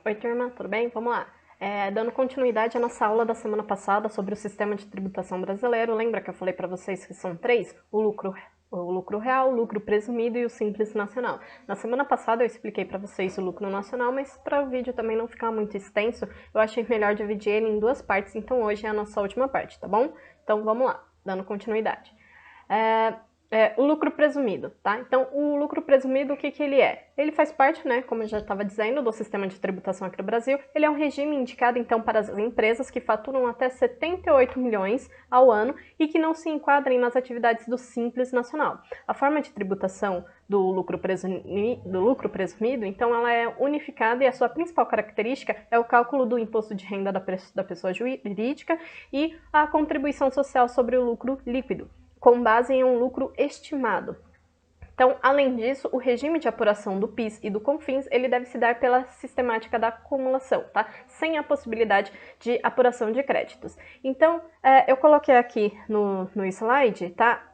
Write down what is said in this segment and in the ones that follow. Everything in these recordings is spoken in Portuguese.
Oi, turma, tudo bem? Vamos lá. Dando continuidade à nossa aula da semana passada sobre o sistema de tributação brasileiro, lembra que eu falei para vocês que são três? O lucro real, o lucro presumido e o simples nacional. Na semana passada eu expliquei para vocês o lucro nacional, mas para o vídeo também não ficar muito extenso, eu achei melhor dividir ele em duas partes, então hoje é a nossa última parte, tá bom? Então vamos lá, dando continuidade. O lucro presumido, tá? Então, o lucro presumido, o que que ele é? Ele faz parte, né, como eu já estava dizendo, do sistema de tributação aqui no Brasil. Ele é um regime indicado, então, para as empresas que faturam até 78 milhões ao ano e que não se enquadrem nas atividades do Simples Nacional. A forma de tributação do lucro presumido, então, ela é unificada e a sua principal característica é o cálculo do imposto de renda da pessoa jurídica e a contribuição social sobre o lucro líquido, com base em um lucro estimado. Então, além disso, o regime de apuração do PIS e do CONFINS, ele deve se dar pela sistemática da acumulação, tá? Sem a possibilidade de apuração de créditos. Então, eu coloquei aqui no slide, tá?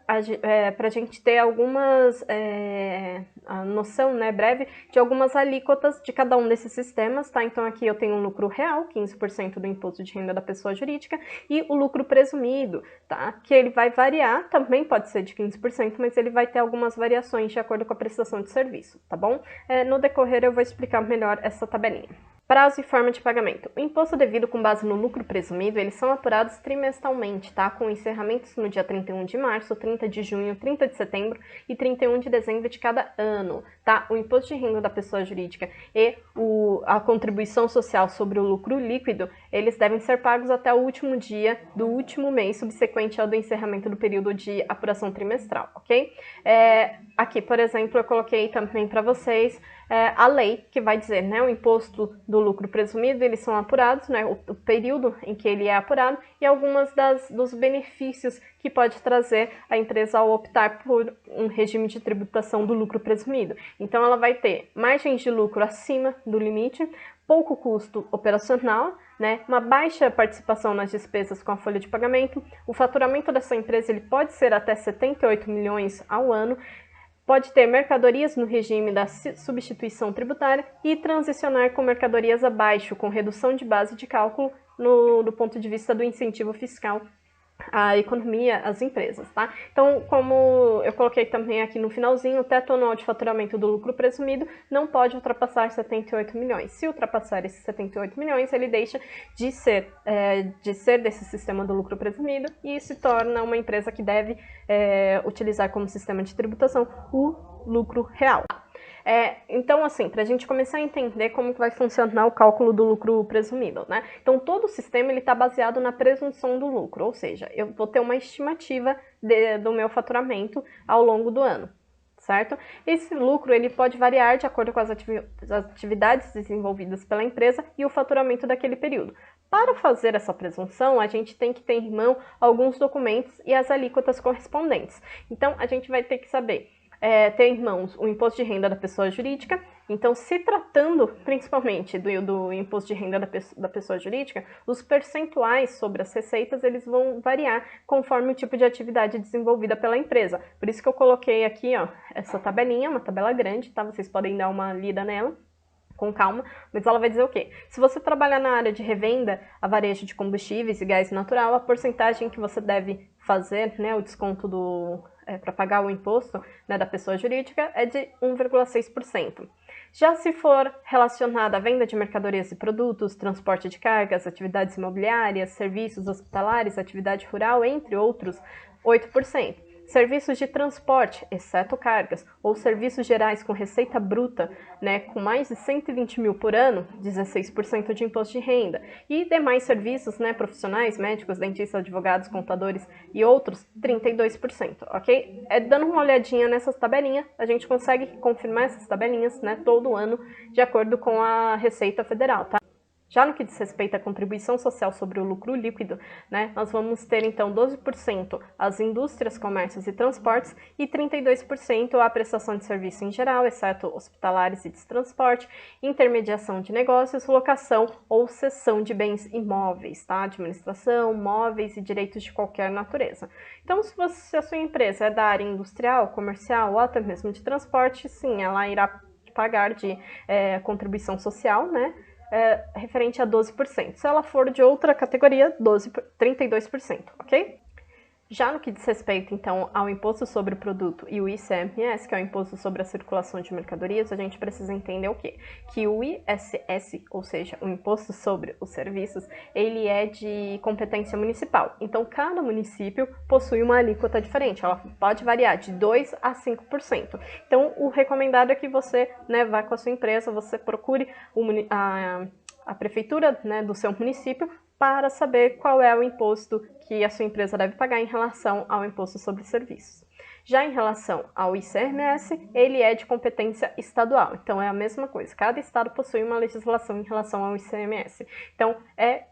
Para a gente ter algumas, a noção, né, breve, de algumas alíquotas de cada um desses sistemas, tá? Então aqui eu tenho um lucro real, 15% do imposto de renda da pessoa jurídica, e o lucro presumido, tá? Que ele vai variar, também pode ser de 15%, mas ele vai ter algumas variações de acordo com a prestação de serviço, tá bom? No decorrer eu vou explicar melhor essa tabelinha. Prazo e forma de pagamento. O imposto devido com base no lucro presumido, eles são apurados trimestralmente, tá? Com encerramentos no dia 31 de março, 30 de junho, 30 de setembro e 31 de dezembro de cada ano, tá? O imposto de renda da pessoa jurídica e a contribuição social sobre o lucro líquido, eles devem ser pagos até o último dia do último mês subsequente ao do encerramento do período de apuração trimestral, ok? Aqui, por exemplo, eu coloquei também para vocês a lei que vai dizer, né, o imposto do lucro presumido, eles são apurados, né, o período em que ele é apurado e algumas dos benefícios que pode trazer a empresa ao optar por um regime de tributação do lucro presumido. Então, ela vai ter margens de lucro acima do limite, pouco custo operacional, né, uma baixa participação nas despesas com a folha de pagamento, o faturamento dessa empresa ele pode ser até 78 milhões ao ano, pode ter mercadorias no regime da substituição tributária e transicionar com mercadorias abaixo, com redução de base de cálculo do ponto de vista do incentivo fiscal à economia, às empresas, tá? Então, como eu coloquei também aqui no finalzinho, o teto anual de faturamento do lucro presumido não pode ultrapassar 78 milhões. Se ultrapassar esses 78 milhões, ele deixa de ser desse sistema do lucro presumido e se torna uma empresa que deve utilizar como sistema de tributação o lucro real. Então, assim, para a gente começar a entender como que vai funcionar o cálculo do lucro presumido, né? Então, todo o sistema está baseado na presunção do lucro, ou seja, eu vou ter uma estimativa do meu faturamento ao longo do ano, certo? Esse lucro ele pode variar de acordo com as atividades desenvolvidas pela empresa e o faturamento daquele período. Para fazer essa presunção, a gente tem que ter em mão alguns documentos e as alíquotas correspondentes. Então, a gente vai ter que saber ter em mãos o imposto de renda da pessoa jurídica. Então, se tratando principalmente do imposto de renda da pessoa jurídica, os percentuais sobre as receitas eles vão variar conforme o tipo de atividade desenvolvida pela empresa. Por isso que eu coloquei aqui, ó, essa tabelinha, uma tabela grande, tá? Vocês podem dar uma lida nela com calma, mas ela vai dizer o quê? Se você trabalhar na área de revenda, a varejo de combustíveis e gás natural, a porcentagem que você deve fazer, né, o desconto para pagar o imposto, né, da pessoa jurídica é de 1,6%. Já se for relacionada à venda de mercadorias e produtos, transporte de cargas, atividades imobiliárias, serviços hospitalares, atividade rural, entre outros, 8%. Serviços de transporte, exceto cargas, ou serviços gerais com receita bruta, né, com mais de 120 mil por ano, 16% de imposto de renda. E demais serviços, né, profissionais, médicos, dentistas, advogados, contadores e outros, 32%, ok? Dando uma olhadinha nessas tabelinhas, a gente consegue confirmar essas tabelinhas, né, todo ano, de acordo com a Receita Federal, tá? Já no que diz respeito à contribuição social sobre o lucro líquido, né, nós vamos ter então 12% às indústrias, comércios e transportes e 32% à prestação de serviço em geral, exceto hospitalares e de transporte, intermediação de negócios, locação ou cessão de bens imóveis, tá? Administração, móveis e direitos de qualquer natureza. Então, se a sua empresa é da área industrial, comercial ou até mesmo de transporte, sim, ela irá pagar de contribuição social, né? referente a 12%. Se ela for de outra categoria, 32%, ok? Já no que diz respeito, então, ao Imposto sobre o Produto e o ICMS, que é o Imposto sobre a Circulação de Mercadorias, a gente precisa entender o quê? Que o ISS, ou seja, o Imposto sobre os Serviços, ele é de competência municipal. Então, cada município possui uma alíquota diferente, ela pode variar de 2% a 5%. Então, o recomendado é que você, né, vá com a sua empresa, você procure a prefeitura, né, do seu município para saber qual é o imposto que a sua empresa deve pagar em relação ao imposto sobre serviços. Já em relação ao ICMS, ele é de competência estadual, então é a mesma coisa. Cada estado possui uma legislação em relação ao ICMS. Então, é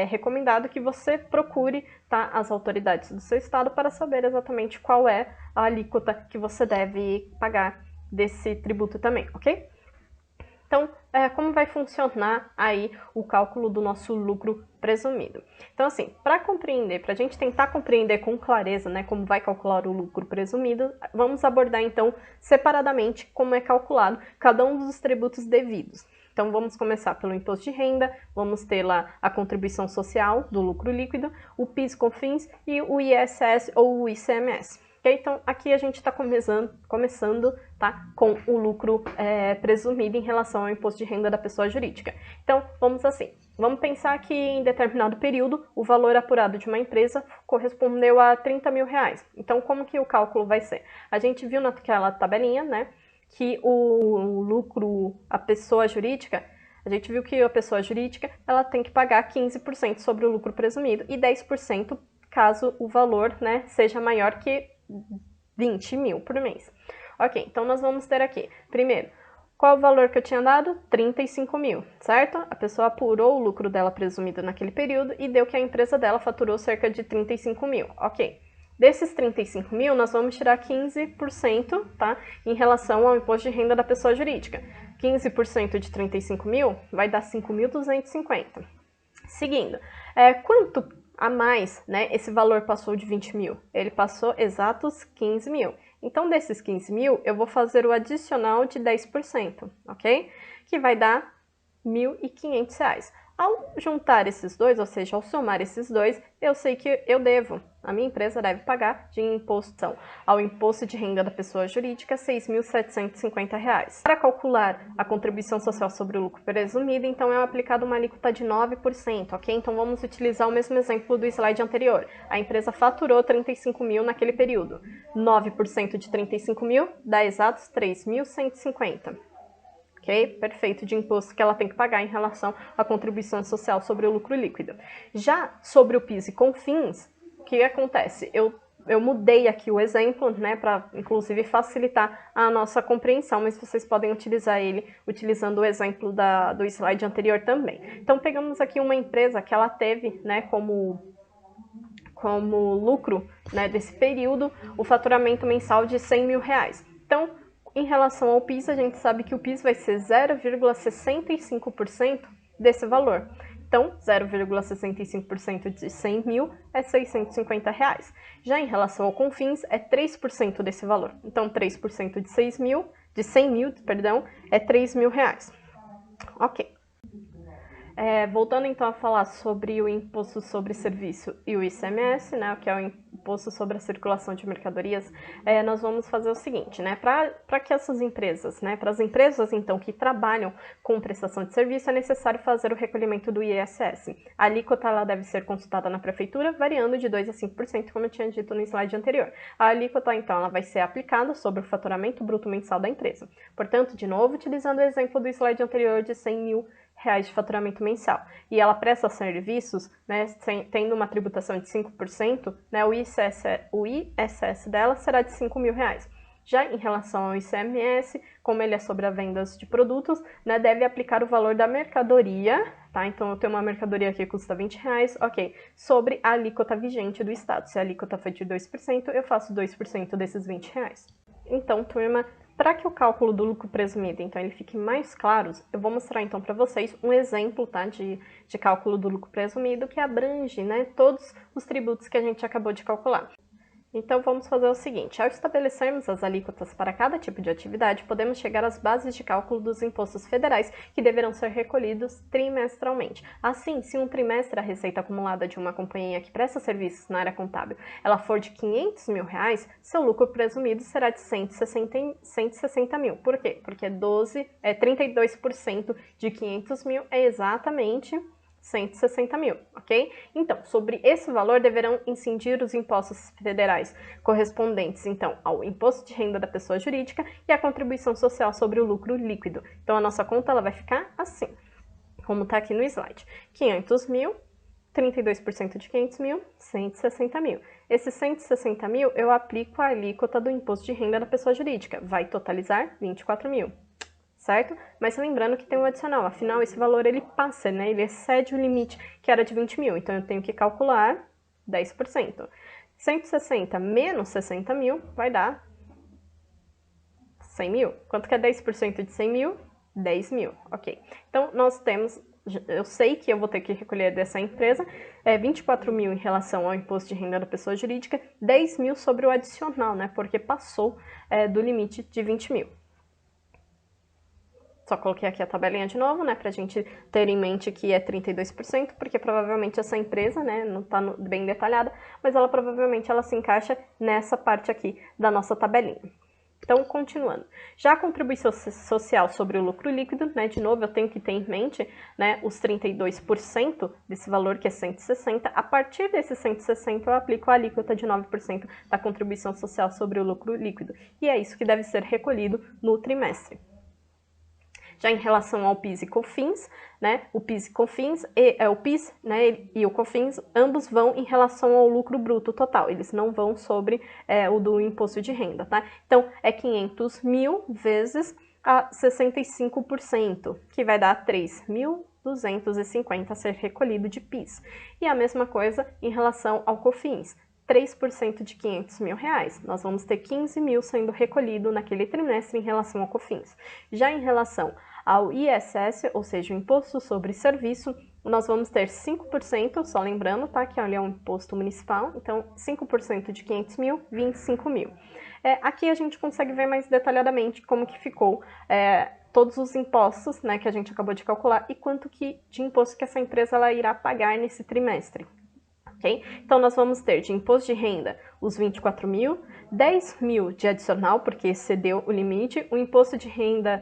recomendado que você procure, tá, as autoridades do seu estado para saber exatamente qual é a alíquota que você deve pagar desse tributo também, ok? Então, como vai funcionar aí o cálculo do nosso lucro presumido? Então, assim, para compreender, para a gente tentar compreender com clareza, né, como vai calcular o lucro presumido, vamos abordar, então, separadamente como é calculado cada um dos tributos devidos. Então, vamos começar pelo imposto de renda, vamos ter lá a contribuição social do lucro líquido, o PIS/COFINS e o ISS ou o ICMS. Então, aqui a gente está começando, tá, com o lucro presumido em relação ao imposto de renda da pessoa jurídica. Então, vamos pensar que em determinado período o valor apurado de uma empresa correspondeu a 30 mil reais. Então, como que o cálculo vai ser? A gente viu naquela tabelinha, né, que o lucro, a pessoa jurídica, a gente viu que a pessoa jurídica ela tem que pagar 15% sobre o lucro presumido e 10% caso o valor, né, seja maior que 20 mil por mês. Ok, então nós vamos ter aqui, primeiro, qual o valor que eu tinha dado? 35 mil, certo? A pessoa apurou o lucro dela presumido naquele período e deu que a empresa dela faturou cerca de 35 mil, ok. Desses 35 mil, nós vamos tirar 15%, tá, em relação ao imposto de renda da pessoa jurídica. 15% de 35 mil vai dar 5.250. Seguindo, quanto a mais, né, esse valor passou de 20 mil? Ele passou exatos 15 mil. Então, desses 15 mil, eu vou fazer o adicional de 10%, ok? Que vai dar R$ 1.500. Ao juntar esses dois, ou seja, ao somar esses dois, eu sei que a minha empresa deve pagar de imposto ao imposto de renda da pessoa jurídica R$ 6.750. Para calcular a contribuição social sobre o lucro presumido, então é aplicada uma alíquota de 9%, ok? Então vamos utilizar o mesmo exemplo do slide anterior. A empresa faturou 35 mil naquele período. 9% de 35 mil dá exatos 3.150. Ok? Perfeito, de imposto que ela tem que pagar em relação à contribuição social sobre o lucro líquido. Já sobre o PIS e COFINS, o que acontece? Eu mudei aqui o exemplo, né, para inclusive facilitar a nossa compreensão, mas vocês podem utilizar ele utilizando o exemplo do slide anterior também. Então, pegamos aqui uma empresa que ela teve, né, como lucro, né, desse período, o faturamento mensal de 100 mil reais. Então, em relação ao PIS, a gente sabe que o PIS vai ser 0,65% desse valor. Então, 0,65% de 100 mil é 650 reais. Já em relação ao COFINS, é 3% desse valor. Então, 3% de 100 mil, é 3 mil reais. Ok. Voltando então a falar sobre o Imposto sobre Serviço e o ICMS, né, que é o Imposto sobre a Circulação de Mercadorias, nós vamos fazer o seguinte, né, para que essas empresas, né, para as empresas então que trabalham com prestação de serviço, é necessário fazer o recolhimento do ISS. A alíquota ela deve ser consultada na prefeitura, variando de 2% a 5%, como eu tinha dito no slide anterior. A alíquota então ela vai ser aplicada sobre o faturamento bruto mensal da empresa. Portanto, de novo, utilizando o exemplo do slide anterior de 100 mil reais de faturamento mensal, e ela presta serviços, né, tendo uma tributação de 5%, né, o ISS dela será de 5 mil reais. Já em relação ao ICMS, como ele é sobre as vendas de produtos, né, deve aplicar o valor da mercadoria, tá? Então, eu tenho uma mercadoria que custa 20 reais, ok, sobre a alíquota vigente do Estado. Se a alíquota foi de 2%, eu faço 2% desses 20 reais. Então, turma, para que o cálculo do lucro presumido, então, ele fique mais claro, eu vou mostrar, então, para vocês um exemplo, tá, de cálculo do lucro presumido que abrange, né, todos os tributos que a gente acabou de calcular. Então, vamos fazer o seguinte: ao estabelecermos as alíquotas para cada tipo de atividade, podemos chegar às bases de cálculo dos impostos federais que deverão ser recolhidos trimestralmente. Assim, se um trimestre a receita acumulada de uma companhia que presta serviços na área contábil ela for de R$500 mil, seu lucro presumido será de 160 mil. Por quê? Porque 32% de 500 mil é exatamente 160 mil, ok? Então, sobre esse valor deverão incidir os impostos federais correspondentes, então, ao imposto de renda da pessoa jurídica e à contribuição social sobre o lucro líquido. Então, a nossa conta ela vai ficar assim, como está aqui no slide. 500 mil, 32% de 500 mil, 160 mil. Esses 160 mil eu aplico a alíquota do imposto de renda da pessoa jurídica, vai totalizar 24 mil. Certo? Mas lembrando que tem um adicional, afinal esse valor ele passa, né? Ele excede o limite que era de 20 mil, então eu tenho que calcular 10%. 160 menos 60 mil vai dar 100 mil. Quanto que é 10% de 100 mil? 10 mil, ok. Então nós temos, eu sei que eu vou ter que recolher dessa empresa 24 mil em relação ao imposto de renda da pessoa jurídica, 10 mil sobre o adicional, né? Porque passou do limite de 20 mil. Só coloquei aqui a tabelinha de novo, né, pra gente ter em mente que é 32%, porque provavelmente essa empresa, né, não tá bem detalhada, mas ela provavelmente ela se encaixa nessa parte aqui da nossa tabelinha. Então, continuando. Já a contribuição social sobre o lucro líquido, né, de novo, eu tenho que ter em mente, né, os 32% desse valor que é 160. A partir desses 160, eu aplico a alíquota de 9% da contribuição social sobre o lucro líquido. E é isso que deve ser recolhido no trimestre. Já em relação ao PIS e COFINS, né, o PIS e o COFINS, ambos vão em relação ao lucro bruto total, eles não vão sobre o do imposto de renda, tá? Então, é 500 mil vezes a 65%, que vai dar 3.250 a ser recolhido de PIS. E a mesma coisa em relação ao COFINS. 3% de 500 mil reais, nós vamos ter 15 mil sendo recolhido naquele trimestre em relação ao COFINS. Já em relação ao ISS, ou seja, o Imposto sobre Serviço, nós vamos ter 5%, só lembrando, tá, que ele é um imposto municipal, então 5% de 500 mil, 25 mil. Aqui a gente consegue ver mais detalhadamente como que ficou todos os impostos, né, que a gente acabou de calcular e quanto que de imposto que essa empresa ela irá pagar nesse trimestre. Okay? Então, nós vamos ter de imposto de renda os 24 mil, 10 mil de adicional, porque excedeu o limite, o imposto de renda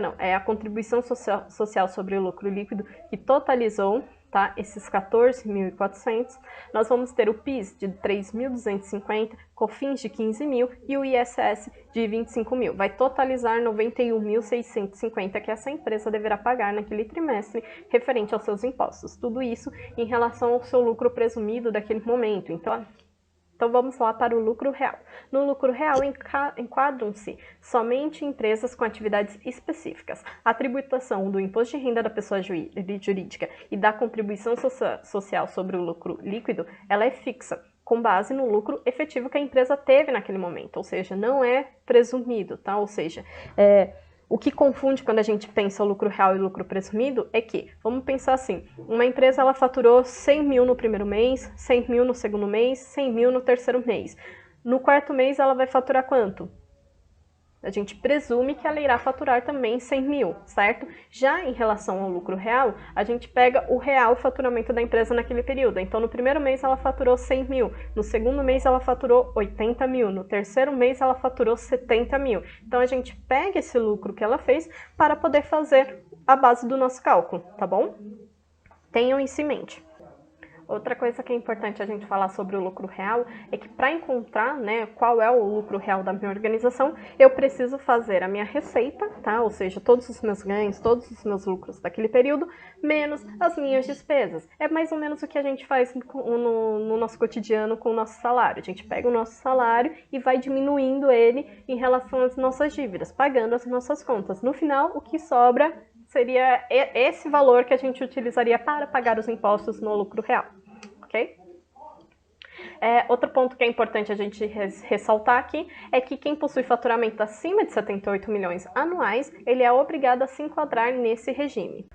não, é a contribuição social sobre o lucro líquido, que totalizou, tá, esses 14.400, nós vamos ter o PIS de 3.250, COFINS de 15 mil e o ISS de 25 mil. Vai totalizar 91.650 que essa empresa deverá pagar naquele trimestre referente aos seus impostos. Tudo isso em relação ao seu lucro presumido daquele momento. Então vamos lá para o lucro real. No lucro real enquadram-se somente empresas com atividades específicas. A tributação do imposto de renda da pessoa jurídica e da contribuição social sobre o lucro líquido, ela é fixa, com base no lucro efetivo que a empresa teve naquele momento, ou seja, não é presumido, tá? Ou seja, o que confunde quando a gente pensa o lucro real e o lucro presumido é que, vamos pensar assim, uma empresa ela faturou 100 mil no primeiro mês, 100 mil no segundo mês, 100 mil no terceiro mês. No quarto mês ela vai faturar quanto? A gente presume que ela irá faturar também 100 mil, certo? Já em relação ao lucro real, a gente pega o real faturamento da empresa naquele período. Então, no primeiro mês ela faturou 100 mil, no segundo mês ela faturou 80 mil, no terceiro mês ela faturou 70 mil. Então, a gente pega esse lucro que ela fez para poder fazer a base do nosso cálculo, tá bom? Tenham isso em mente. Outra coisa que é importante a gente falar sobre o lucro real é que para encontrar, né, qual é o lucro real da minha organização, eu preciso fazer a minha receita, tá? Ou seja, todos os meus ganhos, todos os meus lucros daquele período, menos as minhas despesas. É mais ou menos o que a gente faz no nosso cotidiano com o nosso salário. A gente pega o nosso salário e vai diminuindo ele em relação às nossas dívidas, pagando as nossas contas. No final, o que sobra seria esse valor que a gente utilizaria para pagar os impostos no lucro real, ok? Outro ponto que é importante a gente ressaltar aqui é que quem possui faturamento acima de 78 milhões anuais, ele é obrigado a se enquadrar nesse regime.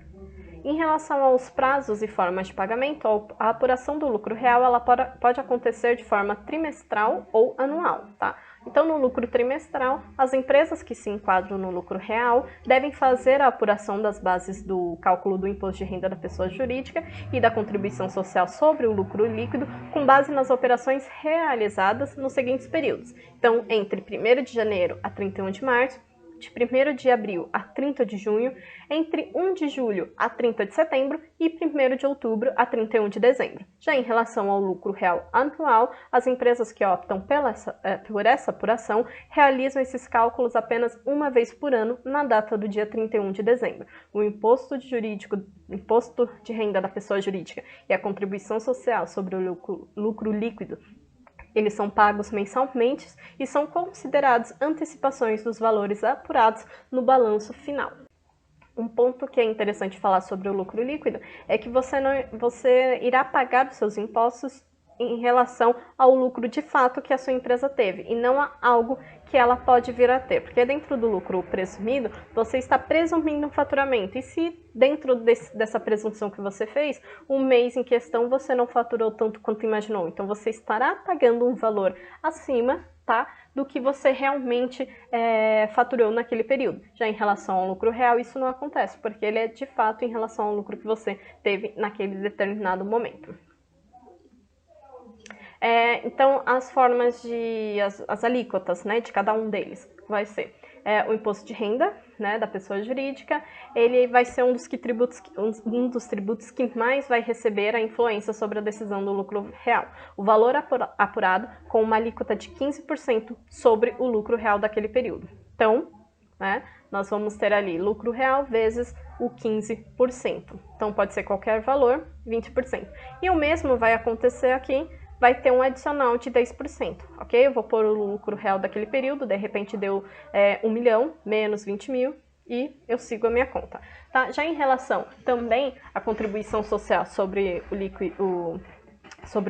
Em relação aos prazos e formas de pagamento, a apuração do lucro real ela pode acontecer de forma trimestral ou anual, tá? Então, no lucro trimestral, as empresas que se enquadram no lucro real devem fazer a apuração das bases do cálculo do imposto de renda da pessoa jurídica e da contribuição social sobre o lucro líquido com base nas operações realizadas nos seguintes períodos. Então, entre 1º de janeiro a 31 de março, de 1º de abril a 30 de junho, entre 1 de julho a 30 de setembro e 1º de outubro a 31 de dezembro. Já em relação ao lucro real anual, as empresas que optam por essa apuração realizam esses cálculos apenas uma vez por ano, na data do dia 31 de dezembro. O imposto de renda da pessoa jurídica e a contribuição social sobre o lucro líquido eles são pagos mensalmente e são considerados antecipações dos valores apurados no balanço final. Um ponto que é interessante falar sobre o lucro líquido é que você irá pagar os seus impostos em relação ao lucro de fato que a sua empresa teve e não a algo que ela pode vir a ter, porque dentro do lucro presumido você está presumindo um faturamento e se dentro dessa presunção que você fez, um mês em questão você não faturou tanto quanto imaginou, então você estará pagando um valor acima, tá, do que você realmente faturou naquele período. Já em relação ao lucro real isso não acontece, porque ele é de fato em relação ao lucro que você teve naquele determinado momento. Então, as formas as alíquotas, né, de cada um deles, vai ser o imposto de renda, né, da pessoa jurídica, ele vai ser um dos tributos que mais vai receber a influência sobre a decisão do lucro real. O valor apurado com uma alíquota de 15% sobre o lucro real daquele período. Então, né, nós vamos ter ali lucro real vezes o 15%. Então, pode ser qualquer valor, 20%. E o mesmo vai acontecer aqui, vai ter um adicional de 10%, ok? Eu vou pôr o lucro real daquele período, de repente deu 1 milhão, menos 20 mil, e eu sigo a minha conta, tá? Já em relação também à contribuição social sobre o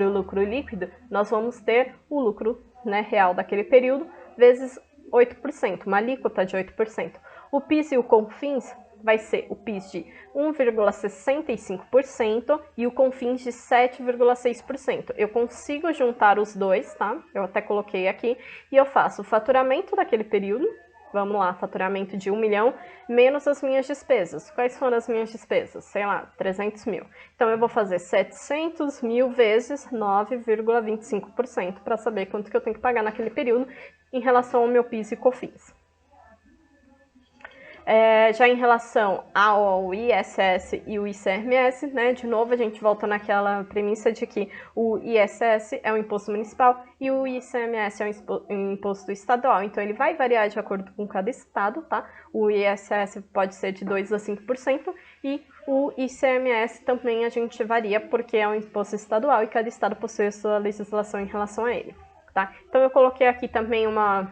lucro líquido, nós vamos ter o lucro, né, real daquele período, vezes 8%, uma alíquota de 8%. O PIS e o CONFINS vai ser o PIS de 1,65% e o CONFINS de 7,6%. Eu consigo juntar os dois, tá? Eu até coloquei aqui, e eu faço o faturamento daquele período, vamos lá, faturamento de 1 milhão, menos as minhas despesas. Quais foram as minhas despesas? Sei lá, 300 mil. Então, eu vou fazer 700 mil vezes 9,25% para saber quanto que eu tenho que pagar naquele período em relação ao meu PIS e COFINS. Já em relação ao ISS e o ICMS, né, de novo a gente volta naquela premissa de que o ISS é um imposto municipal e o ICMS é um imposto estadual, então ele vai variar de acordo com cada estado, tá? O ISS pode ser de 2% a 5% e o ICMS também a gente varia porque é um imposto estadual e cada estado possui a sua legislação em relação a ele, tá? Então eu coloquei aqui também uma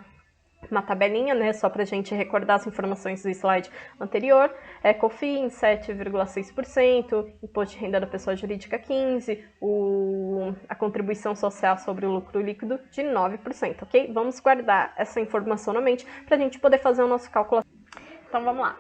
tabelinha, né, só para a gente recordar as informações do slide anterior. COFINS 7,6%, imposto de renda da pessoa jurídica 15%, a contribuição social sobre o lucro líquido de 9%, ok? Vamos guardar essa informação na mente para a gente poder fazer o nosso cálculo. Então vamos lá.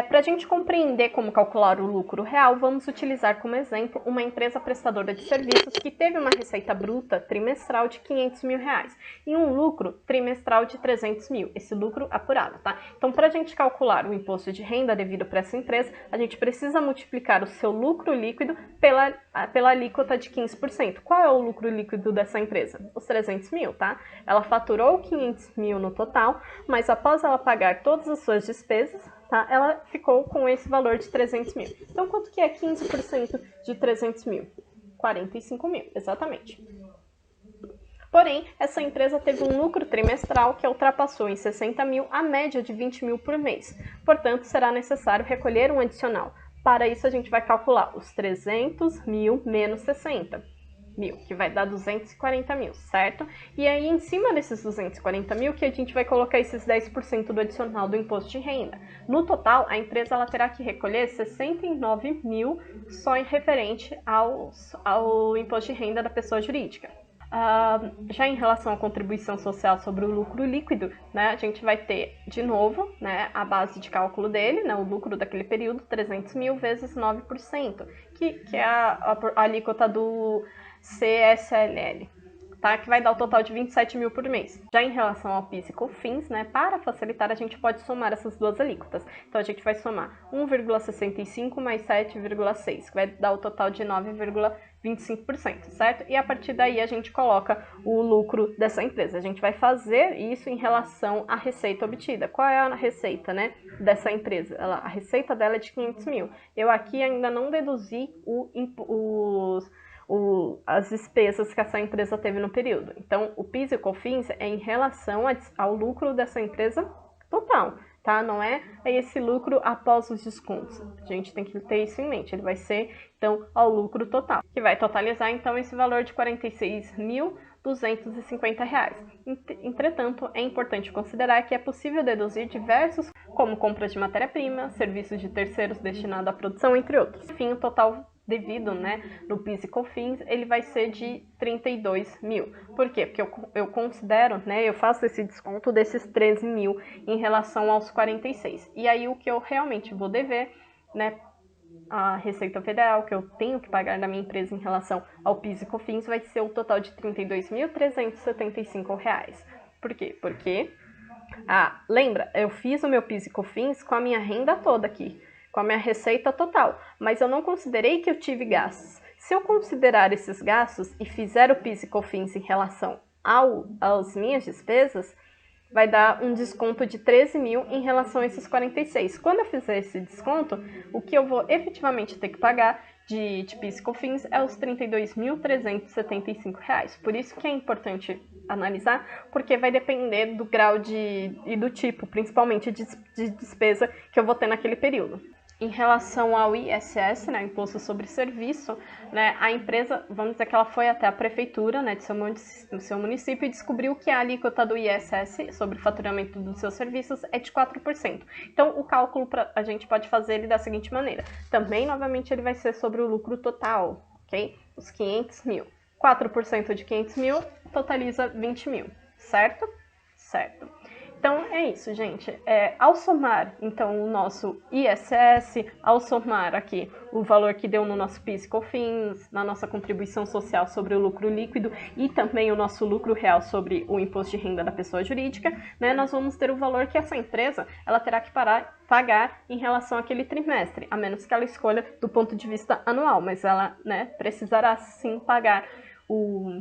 Para a gente compreender como calcular o lucro real, vamos utilizar como exemplo uma empresa prestadora de serviços que teve uma receita bruta trimestral de 500 mil reais e um lucro trimestral de 300 mil, esse lucro apurado, tá? Então, para a gente calcular o imposto de renda devido para essa empresa, a gente precisa multiplicar o seu lucro líquido pela alíquota de 15%. Qual é o lucro líquido dessa empresa? Os 300 mil, tá? Ela faturou 500 mil no total, mas após ela pagar todas as suas despesas, tá? Ela ficou com esse valor de 300 mil. Então, quanto que é 15% de 300 mil? 45 mil, exatamente. Porém, essa empresa teve um lucro trimestral que ultrapassou em 60 mil a média de 20 mil por mês. Portanto, será necessário recolher um adicional. Para isso, a gente vai calcular os 300 mil menos 60 mil, que vai dar 240 mil, certo? E aí, em cima desses 240 mil, que a gente vai colocar esses 10% do adicional do imposto de renda. No total, a empresa ela terá que recolher 69 mil só em referente ao imposto de renda da pessoa jurídica. Já em relação à contribuição social sobre o lucro líquido, né, a gente vai ter, de novo, né, a base de cálculo dele, né, o lucro daquele período, 300 mil vezes 9%, que é a alíquota do CSLL, tá, que vai dar o total de 27 mil por mês. Já em relação ao PIS e COFINS, né, para facilitar, a gente pode somar essas duas alíquotas. Então, a gente vai somar 1,65 mais 7,6, que vai dar o total de 9,25%, certo? E a partir daí a gente coloca o lucro dessa empresa. A gente vai fazer isso em relação à receita obtida. Qual é a receita, né, dessa empresa? A receita dela é de 500 mil. Eu aqui ainda não deduzi as despesas que essa empresa teve no período. Então, o PIS e o COFINS é em relação ao lucro dessa empresa total, tá? Não é esse lucro após os descontos. A gente tem que ter isso em mente. Ele vai ser, então, ao lucro total, que vai totalizar, então, esse valor de R$ 46.250. Entretanto, é importante considerar que é possível deduzir diversos, como compras de matéria-prima, serviços de terceiros destinados à produção, entre outros. Enfim, o total devido, né, no PIS e COFINS, ele vai ser de 32 mil. Por quê? Porque eu considero, né, eu faço esse desconto desses 13 mil em relação aos 46. E aí o que eu realmente vou dever, né, a Receita Federal, que eu tenho que pagar da minha empresa em relação ao PIS e COFINS, vai ser o total de R$ 32.375. Por quê? Porque, lembra, eu fiz o meu PIS e COFINS com a minha renda toda aqui, com a minha receita total, mas eu não considerei que eu tive gastos. Se eu considerar esses gastos e fizer o PIS e COFINS em relação às minhas despesas, vai dar um desconto de 13 mil em relação a esses 46. Quando eu fizer esse desconto, o que eu vou efetivamente ter que pagar de PIS e COFINS é os R$ 32.375. Por isso que é importante analisar, porque vai depender do grau e do tipo, principalmente de despesa que eu vou ter naquele período. Em relação ao ISS, né, Imposto sobre Serviço, né, a empresa, vamos dizer que ela foi até a prefeitura, né, do seu município e descobriu que a alíquota do ISS sobre o faturamento dos seus serviços é de 4%. Então, o cálculo a gente pode fazer ele da seguinte maneira. Também, novamente, ele vai ser sobre o lucro total, ok? Os 500 mil. 4% de 500 mil totaliza 20 mil, certo? Certo. Então, é isso, gente. Ao somar, então, o nosso ISS, ao somar aqui o valor que deu no nosso PIS e COFINS, na nossa contribuição social sobre o lucro líquido e também o nosso lucro real sobre o imposto de renda da pessoa jurídica, né, nós vamos ter o valor que essa empresa ela terá que pagar em relação àquele trimestre, a menos que ela escolha do ponto de vista anual, mas ela, né, precisará sim pagar o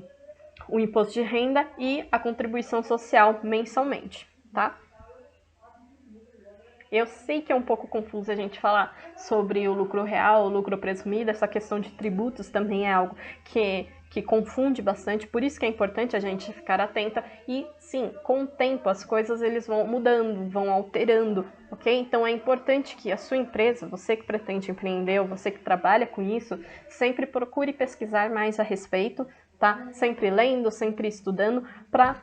imposto de renda e a contribuição social mensalmente. Tá? Eu sei que é um pouco confuso a gente falar sobre o lucro real, o lucro presumido, essa questão de tributos também é algo que confunde bastante, por isso que é importante a gente ficar atenta e sim, com o tempo as coisas eles vão mudando, vão alterando, ok? Então é importante que a sua empresa, você que pretende empreender ou você que trabalha com isso, sempre procure pesquisar mais a respeito, tá? Sempre lendo, sempre estudando para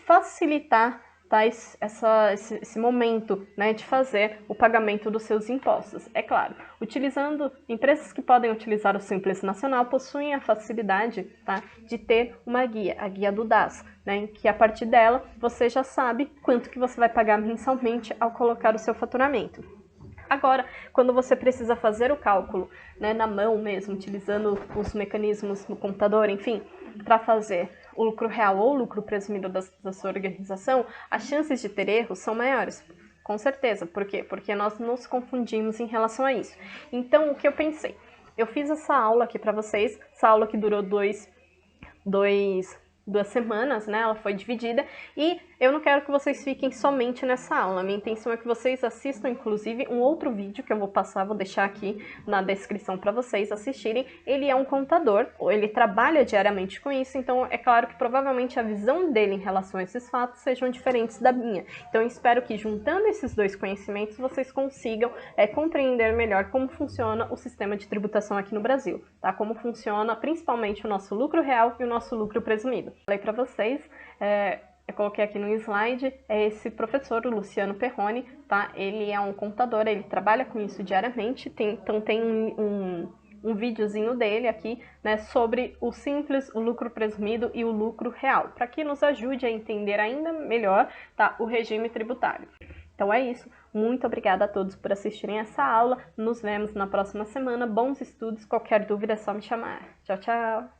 facilitar, tá, esse momento, né, de fazer o pagamento dos seus impostos. É claro, empresas que podem utilizar o Simples Nacional possuem a facilidade, tá, de ter uma guia, a guia do DAS, né, que a partir dela você já sabe quanto que você vai pagar mensalmente ao colocar o seu faturamento. Agora, quando você precisa fazer o cálculo, né, na mão mesmo, utilizando os mecanismos no computador, enfim, para fazer o lucro real ou o lucro presumido da sua organização, as chances de ter erros são maiores, com certeza. Por quê? Porque nós nos confundimos em relação a isso. Então, o que eu pensei? Eu fiz essa aula aqui para vocês, essa aula que durou duas semanas, né? Ela foi dividida e eu não quero que vocês fiquem somente nessa aula. A minha intenção é que vocês assistam, inclusive, um outro vídeo que eu vou passar, vou deixar aqui na descrição para vocês assistirem. Ele é um contador, ele trabalha diariamente com isso, então é claro que provavelmente a visão dele em relação a esses fatos sejam diferentes da minha. Então eu espero que juntando esses dois conhecimentos vocês consigam compreender melhor como funciona o sistema de tributação aqui no Brasil, tá? Como funciona principalmente o nosso lucro real e o nosso lucro presumido. Falei para vocês, eu coloquei aqui no slide, é esse professor, o Luciano Perrone, tá? Ele é um contador, ele trabalha com isso diariamente, então tem um um videozinho dele aqui, né, sobre o simples, o lucro presumido e o lucro real, para que nos ajude a entender ainda melhor, tá, o regime tributário. Então é isso, muito obrigada a todos por assistirem essa aula, nos vemos na próxima semana, bons estudos, qualquer dúvida é só me chamar. Tchau, tchau!